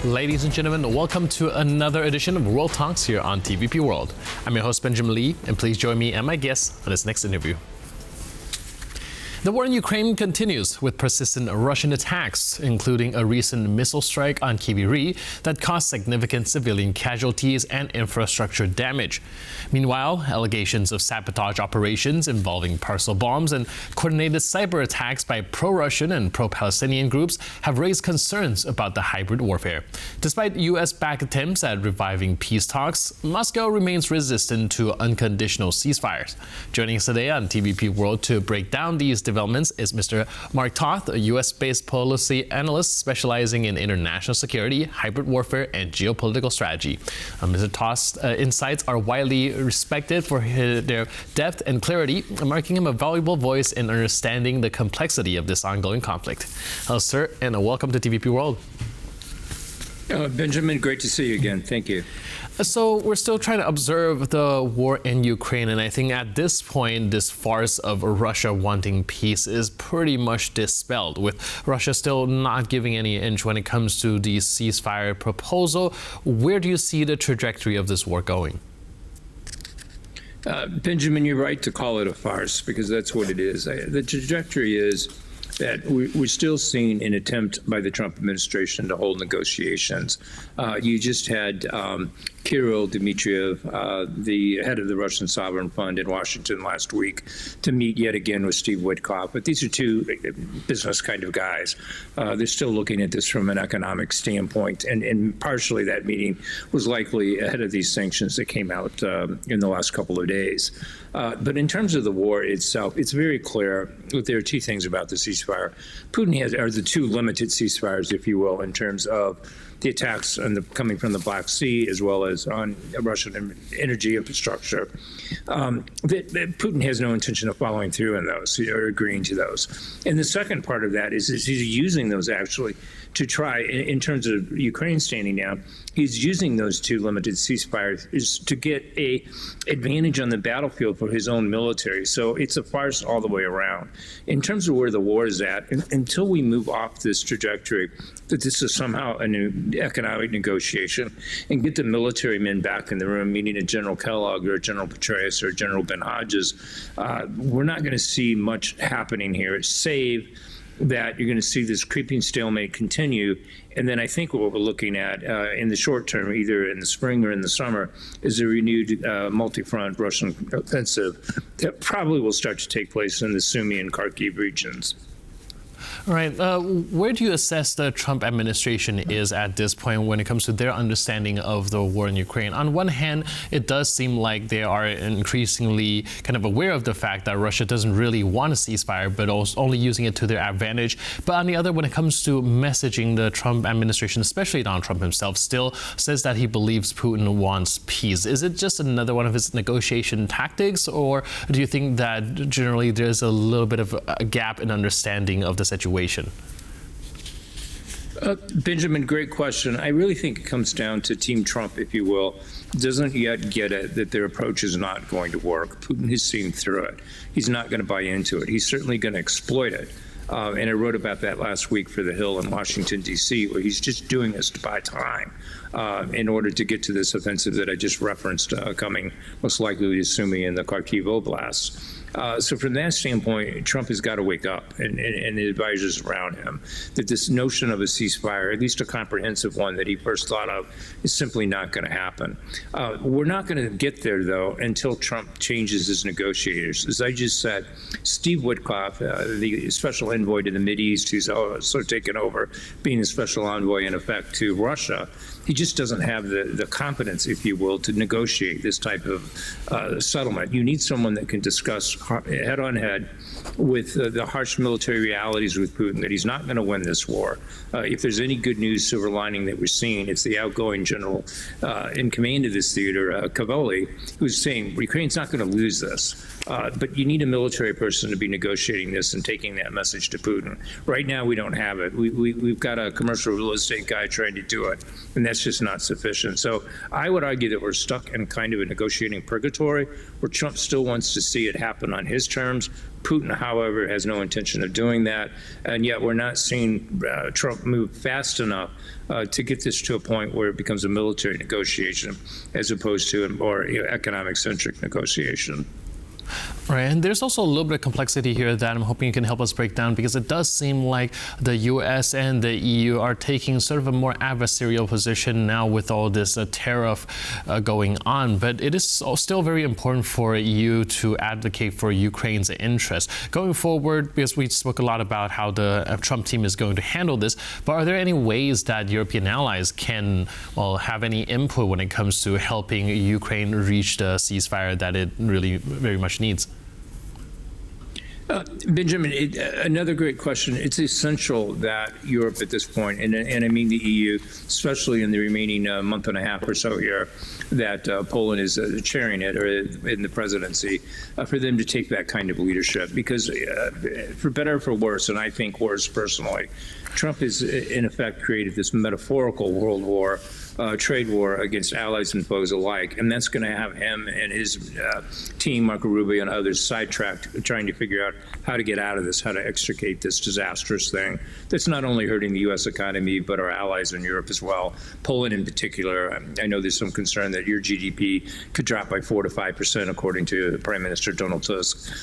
Ladies and gentlemen, welcome to another edition of World Talks here on TVP World. I'm your host, Benjamin Lee, and please join me and my guests on this next interview. The war in Ukraine continues with persistent Russian attacks, including a recent missile strike on Kryvyi Rih that caused significant civilian casualties and infrastructure damage. Meanwhile, allegations of sabotage operations involving Parcel bombs and coordinated cyber attacks by pro-Russian and pro-Palestinian groups have raised concerns about the hybrid warfare. Despite U.S.-backed attempts at reviving peace talks, Moscow remains resistant to unconditional ceasefires. Joining us today on TVP World to break down these developments is Mr. Mark Toth, a U.S.-based policy analyst specializing in international security, hybrid warfare, and geopolitical strategy. Mr. Toth's insights are widely respected for their depth and clarity, making him a valuable voice in understanding the complexity of this ongoing conflict. Hello, sir, and welcome to TVP World. Benjamin, great to see you again. Thank you. So we're still trying to observe the war in Ukraine, and I think at this point, this farce of Russia wanting peace is pretty much dispelled, with Russia still not giving any inch when it comes to the ceasefire proposal. Where do you see the trajectory of this war going? Benjamin, you're right to call it a farce, because that's what it is. The trajectory is that we're still seeing an attempt by the Trump administration to hold negotiations. You just had Kirill Dmitriev, the head of the Russian Sovereign Fund in Washington last week, to meet yet again with Steve Witkoff. But these are two business kind of guys. They're still looking at this from an economic standpoint, and partially that meeting was likely ahead of these sanctions that came out in the last couple of days. But in terms of the war itself, it's very clear that there are two things about the ceasefire. Putin are the two limited ceasefires, if you will, in terms of the attacks coming from the Black Sea, as well as on Russian energy infrastructure. That Putin has no intention of following through on those or agreeing to those. And the second part of that is he's using those actually to try, in terms of Ukraine standing down, he's using those two limited ceasefires is to get a advantage on the battlefield for his own military. So it's a farce all the way around. In terms of where the war is at, until we move off this trajectory, that this is somehow a new economic negotiation, and get the military men back in the room, meaning a General Kellogg or a General Petraeus or a General Ben Hodges, we're not going to see much happening here, save that you're going to see this creeping stalemate continue. And then I think what we're looking at in the short term, either in the spring or in the summer, is a renewed multi-front Russian offensive that probably will start to take place in the Sumy and Kharkiv regions. All right. Where do you assess the Trump administration is at this point when it comes to their understanding of the war in Ukraine? On one hand, it does seem like they are increasingly kind of aware of the fact that Russia doesn't really want a ceasefire, but also only using it to their advantage. But on the other, when it comes to messaging, the Trump administration, especially Donald Trump himself, still says that he believes Putin wants peace. Is it just another one of his negotiation tactics, or do you think that generally there's a little bit of a gap in understanding of the situation? Benjamin, great question. I really think it comes down to Team Trump, if you will, doesn't yet get it that their approach is not going to work. Putin has seen through it. He's not going to buy into it. He's certainly going to exploit it. And I wrote about that last week for The Hill in Washington, D.C., where he's just doing this to buy time in order to get to this offensive that I just referenced coming most likely to Sumy and the Kharkiv Oblast. So from that standpoint, Trump has got to wake up, and the advisors around him, that this notion of a ceasefire, at least a comprehensive one that he first thought of, is simply not going to happen. We're not going to get there, though, until Trump changes his negotiators. As I just said, Steve Witkoff, the special envoy to the Mideast, who's also taken over being a special envoy, in effect, to Russia, he just doesn't have the competence, if you will, to negotiate this type of settlement. You need someone that can discuss head-on-head with the harsh military realities with Putin, that he's not going to win this war. If there's any good news, silver lining that we're seeing, it's the outgoing general in command of this theater, Kavoli, who's saying Ukraine's not going to lose this. But you need a military person to be negotiating this and taking that message to Putin. Right now, we don't have it. We've got a commercial real estate guy trying to do it, and that's just not sufficient. So I would argue that we're stuck in kind of a negotiating purgatory, where Trump still wants to see it happen on his terms. Putin, however, has no intention of doing that, and yet we're not seeing Trump move fast enough to get this to a point where it becomes a military negotiation as opposed to a more economic-centric negotiation. Right, and there's also a little bit of complexity here that I'm hoping you can help us break down, because it does seem like the U.S. and the EU are taking sort of a more adversarial position now with all this tariff going on. But it is still very important for EU to advocate for Ukraine's interests. Going forward, because we spoke a lot about how the Trump team is going to handle this, but are there any ways that European allies can, well, have any input when it comes to helping Ukraine reach the ceasefire that it really very much needs? Benjamin, another great question. It's essential that Europe at this point, and I mean the EU, especially in the remaining month and a half or so here, that Poland is chairing it, or in the presidency, for them to take that kind of leadership. Because for better or for worse, and I think worse personally, Trump has in effect created this metaphorical world war, trade war against allies and foes alike, and that's going to have him and his team, Marco Rubio and others, sidetracked trying to figure out how to get out of this, how to extricate this disastrous thing that's not only hurting the U.S. economy, but our allies in Europe as well. Poland in particular, I know there's some concern that your GDP could drop by 4 to 5%, according to Prime Minister Donald Tusk.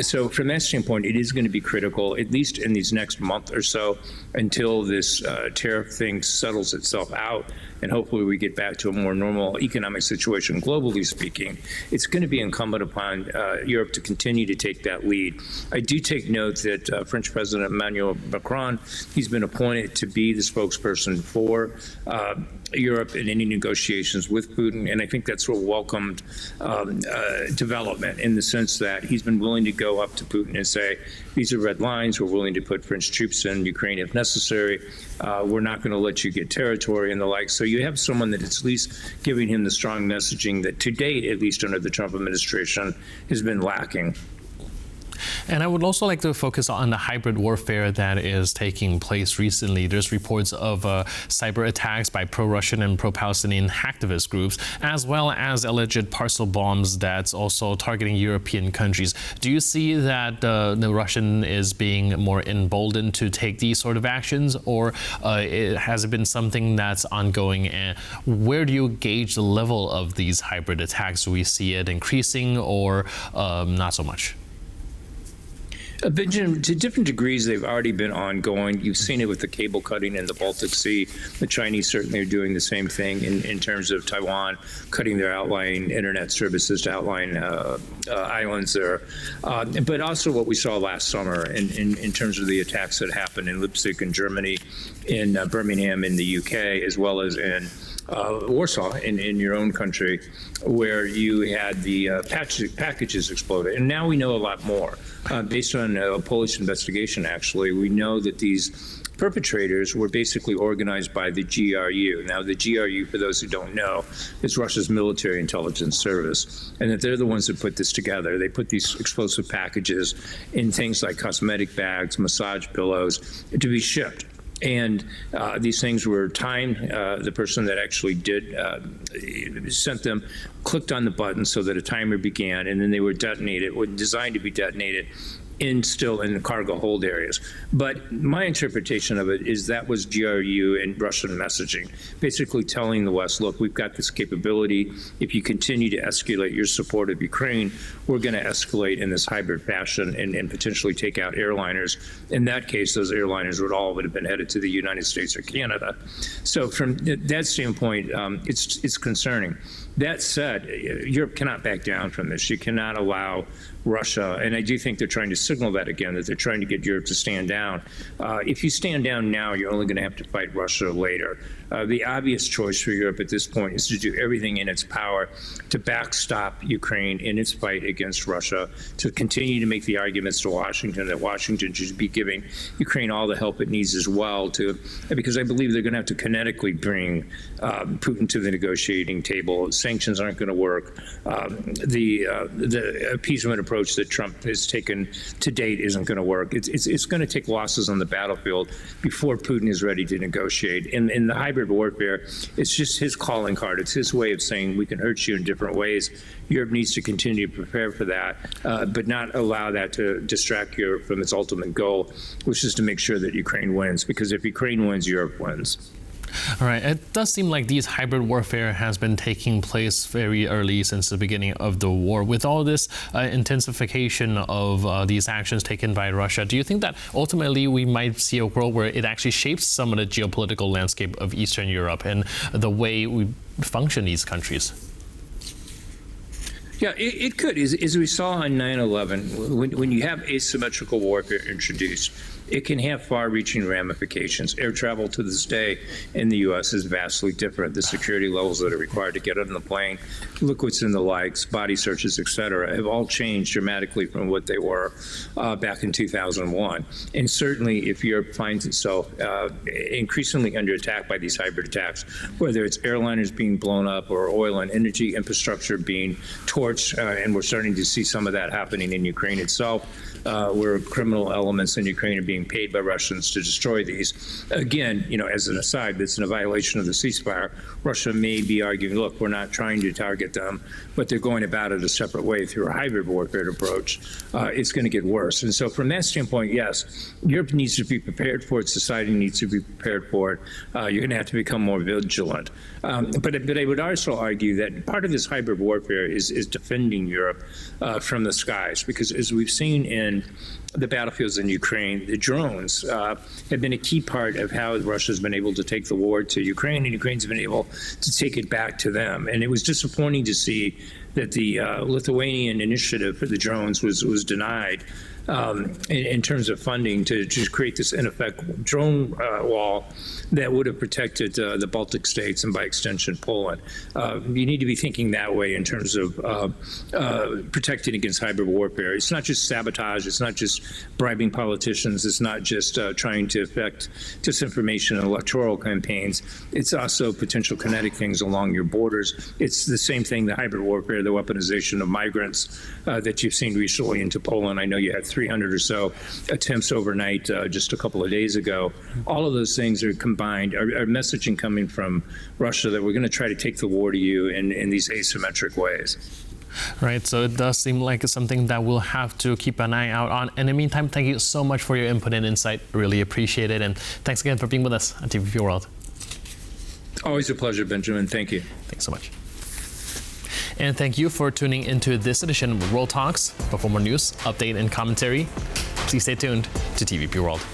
So from that standpoint, it is going to be critical, at least in these next month or so, until this tariff thing settles itself out, and hopefully we get back to a more normal economic situation, globally speaking. It's going to be incumbent upon Europe to continue to take that lead. I do take note that French President Emmanuel Macron, he's been appointed to be the spokesperson for Europe in any negotiations with Putin, and I think that's a welcomed development, in the sense that he's been willing to go up to Putin and say, these are red lines, we're willing to put French troops in Ukraine if necessary, we're not going to let you get territory and the like. So you have someone that is at least giving him the strong messaging that to date, at least under the Trump administration, has been lacking. And I would also like to focus on the hybrid warfare that is taking place recently. There's reports of cyber attacks by pro-Russian and pro-Palestinian hacktivist groups, as well as alleged parcel bombs that's also targeting European countries. Do you see that the Russian is being more emboldened to take these sort of actions, or has it been something that's ongoing? And where do you gauge the level of these hybrid attacks? Do we see it increasing, or not so much? Benjamin, to different degrees, they've already been ongoing. You've seen it with the cable cutting in the Baltic Sea. The Chinese certainly are doing the same thing in terms of Taiwan, cutting their outlying internet services to outlying islands there. But also what we saw last summer in terms of the attacks that happened in Leipzig in Germany, in Birmingham in the UK, as well as in Warsaw in your own country, where you had the packages exploded. And now we know a lot more. Based on a Polish investigation, actually, we know that these perpetrators were basically organized by the GRU. Now, the GRU, for those who don't know, is Russia's military intelligence service, and that they're the ones that put this together. They put these explosive packages in things like cosmetic bags, massage pillows, to be shipped. And these things were timed. The person that actually did sent them clicked on the button so that a timer began, and then they were detonated, were designed to be detonated still in the cargo hold areas. But my interpretation of it is that was GRU and Russian messaging, basically telling the West, look, we've got this capability. If you continue to escalate your support of Ukraine, we're going to escalate in this hybrid fashion and potentially take out airliners. In that case, those airliners would all have been headed to the United States or Canada. So from that standpoint, it's concerning. That said, Europe cannot back down from this. You cannot allow Russia, and I do think they're trying to signal that again, that they're trying to get Europe to stand down. If you stand down now, you're only going to have to fight Russia later. The obvious choice for Europe at this point is to do everything in its power to backstop Ukraine in its fight against Russia, to continue to make the arguments to Washington that Washington should be giving Ukraine all the help it needs as well, because I believe they're going to have to kinetically bring Putin to the negotiating table. Sanctions aren't going to work. The appeasement approach that Trump has taken to date isn't going to work. It's going to take losses on the battlefield before Putin is ready to negotiate. And the hybrid hybrid warfare, it's just his calling card. It's his way of saying we can hurt you in different ways. Europe needs to continue to prepare for that, but not allow that to distract Europe from its ultimate goal, which is to make sure that Ukraine wins, because if Ukraine wins, Europe wins. All right. It does seem like these hybrid warfare has been taking place very early since the beginning of the war. With all this intensification of these actions taken by Russia, do you think that ultimately we might see a world where it actually shapes some of the geopolitical landscape of Eastern Europe and the way we function these countries? Yeah, it could. As we saw on 9/11, when you have asymmetrical warfare introduced, it can have far-reaching ramifications. Air travel to this day in the U.S. is vastly different. The security levels that are required to get on the plane, liquids and the likes, body searches, et cetera, have all changed dramatically from what they were back in 2001. And certainly, if Europe finds itself increasingly under attack by these hybrid attacks, whether it's airliners being blown up or oil and energy infrastructure being torched, and we're starting to see some of that happening in Ukraine itself, where criminal elements in Ukraine are being paid by Russians to destroy these. Again, as an aside, that's in a violation of the ceasefire. Russia may be arguing, look, we're not trying to target them, but they're going about it a separate way through a hybrid warfare approach. It's going to get worse. And so from that standpoint, yes, Europe needs to be prepared for it. Society needs to be prepared for it. You're going to have to become more vigilant. But I would also argue that part of this hybrid warfare is defending Europe from the skies, because as we've seen in the battlefields in Ukraine, the drones have been a key part of how Russia's been able to take the war to Ukraine, and Ukraine's been able to take it back to them. And it was disappointing to see that the Lithuanian initiative for the drones was denied in terms of funding to just create this, in effect, drone wall that would have protected the Baltic states and, by extension, Poland. You need to be thinking that way in terms of protecting against hybrid warfare. It's not just sabotage. It's not just bribing politicians. It's not just trying to affect disinformation and electoral campaigns. It's also potential kinetic things along your borders. It's the same thing, the hybrid warfare, the weaponization of migrants that you've seen recently into Poland. I know you had 300 or so attempts overnight just a couple of days ago. All of those things are combined, are messaging coming from Russia that we're going to try to take the war to you in these asymmetric ways. Right, so it does seem like it's something that we'll have to keep an eye out on. In the meantime, thank you so much for your input and insight. Really appreciate it. And thanks again for being with us on TVP World. Always a pleasure, Benjamin. Thank you. Thanks so much. And thank you for tuning into this edition of World Talks. But for more news, update, and commentary, please stay tuned to TVP World.